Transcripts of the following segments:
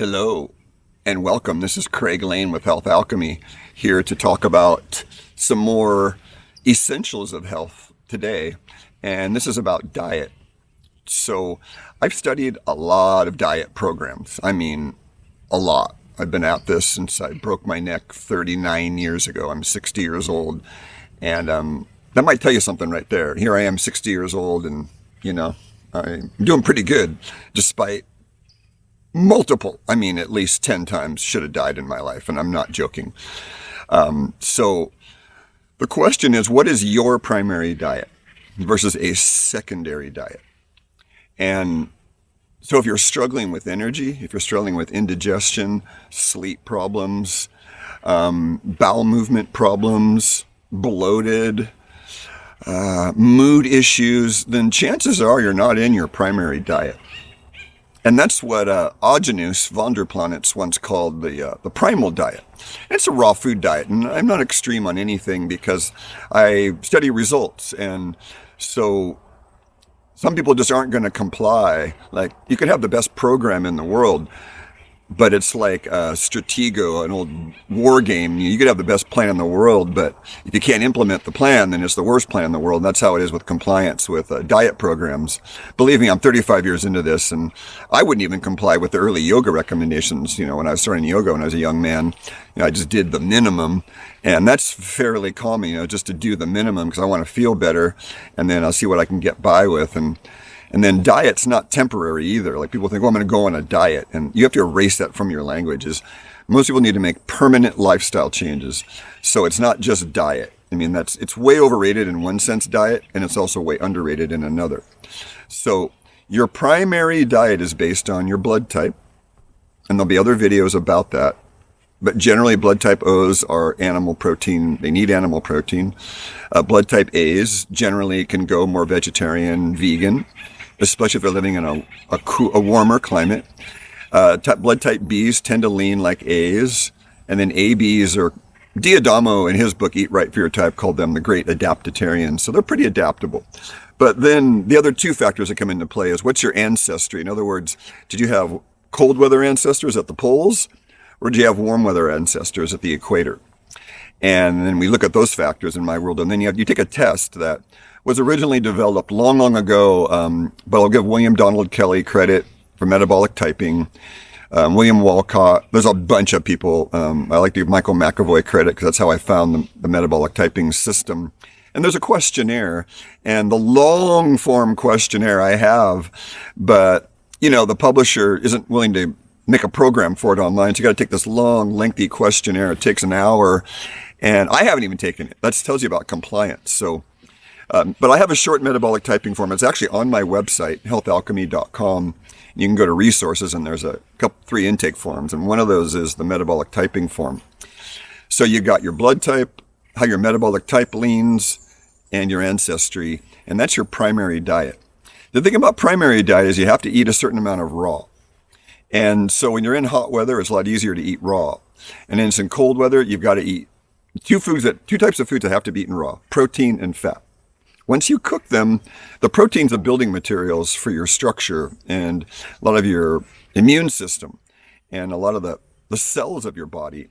Hello and welcome. This is Craig Lane with Health Alchemy, here to talk about some more essentials of health today. And this is about diet. So I've studied a lot of diet programs. I mean, a lot. I've been at this since I broke my neck 39 years ago. I'm 60 years old. And that might tell you something right there. Here I am, 60 years old, and, I'm doing pretty good despite at least 10 times should have died in my life, and I'm not joking. So the question is, what is your primary diet versus a secondary diet? And so if you're struggling with energy, if you're struggling with indigestion, sleep problems, bowel movement problems, bloated, mood issues, then chances are you're not in your primary diet. And that's what Augeneus von der Planitz once called the primal diet. It's a raw food diet, and I'm not extreme on anything because I study results. And so some people just aren't going to comply. Like, you could have the best program in the world, but it's like Stratego, an old war game. You could have the best plan in the world, but if you can't implement the plan, then it's the worst plan in the world. And that's how it is with compliance with diet programs. Believe me, I'm 35 years into this, and I wouldn't even comply with the early yoga recommendations. When I was starting yoga when I was a young man, I just did the minimum, and that's fairly common, just to do the minimum because I want to feel better, and then I'll see what I can get by with. And then diet's not temporary either. Like, people think, I'm going to go on a diet. And you have to erase that from your languages. Most people need to make permanent lifestyle changes. So it's not just diet. It's way overrated in one sense, diet, and it's also way underrated in another. So your primary diet is based on your blood type. And there'll be other videos about that. But generally, blood type O's are animal protein. They need animal protein. Blood type A's generally can go more vegetarian, vegan, especially if they're living in a warmer climate. Blood type B's tend to lean like A's. And then ABs are, D'Adamo in his book, Eat Right for Your Type, called them the great adaptitarians. So they're pretty adaptable. But then the other two factors that come into play is, what's your ancestry? In other words, did you have cold weather ancestors at the poles? Or do you have warm weather ancestors at the equator? And then we look at those factors in my world. And then you take a test that was originally developed long, long ago. But I'll give William Donald Kelly credit for metabolic typing. William Walcott. There's a bunch of people. I like to give Michael McAvoy credit because that's how I found the metabolic typing system. And there's a questionnaire, and the long form questionnaire I have, but the publisher isn't willing to make a program for it online. So you got to take this long, lengthy questionnaire. It takes an hour, and I haven't even taken it. That tells you about compliance. So, but I have a short metabolic typing form. It's actually on my website, healthalchemy.com. You can go to resources, and there's three intake forms, and one of those is the metabolic typing form. So you got your blood type, how your metabolic type leans, and your ancestry, and that's your primary diet. The thing about primary diet is you have to eat a certain amount of raw. And so when you're in hot weather, it's a lot easier to eat raw. And then it's in cold weather, you've got to eat two types of foods that have to be eaten raw: protein and fat. Once you cook them, the protein's the building materials for your structure and a lot of your immune system and a lot of the cells of your body.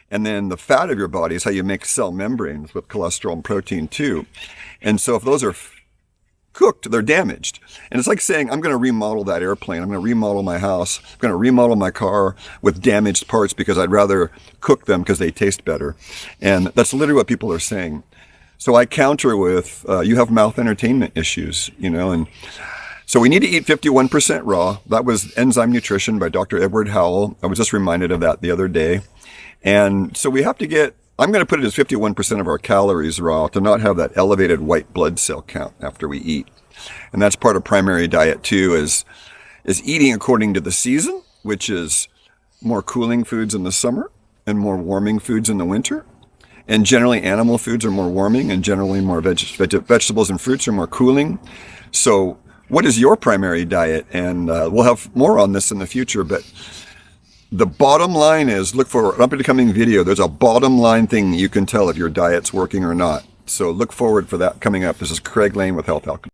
And then the fat of your body is how you make cell membranes with cholesterol and protein too. And so if those are cooked, they're damaged. And it's like saying, I'm going to remodel that airplane. I'm going to remodel my house. I'm going to remodel my car with damaged parts because I'd rather cook them because they taste better. And that's literally what people are saying. So I counter with, you have mouth entertainment issues, and so we need to eat 51% raw. That was Enzyme Nutrition by Dr. Edward Howell. I was just reminded of that the other day. And so we have to I'm going to put it as 51% of our calories raw to not have that elevated white blood cell count after we eat. And that's part of primary diet too, is eating according to the season, which is more cooling foods in the summer and more warming foods in the winter. And generally animal foods are more warming, and generally more vegetables and fruits are more cooling. So what is your primary diet? And we'll have more on this in the future, but the bottom line is, look for an up-and-coming video. There's a bottom line thing you can tell if your diet's working or not. So look forward for that coming up. This is Craig Lane with Health Alchemy.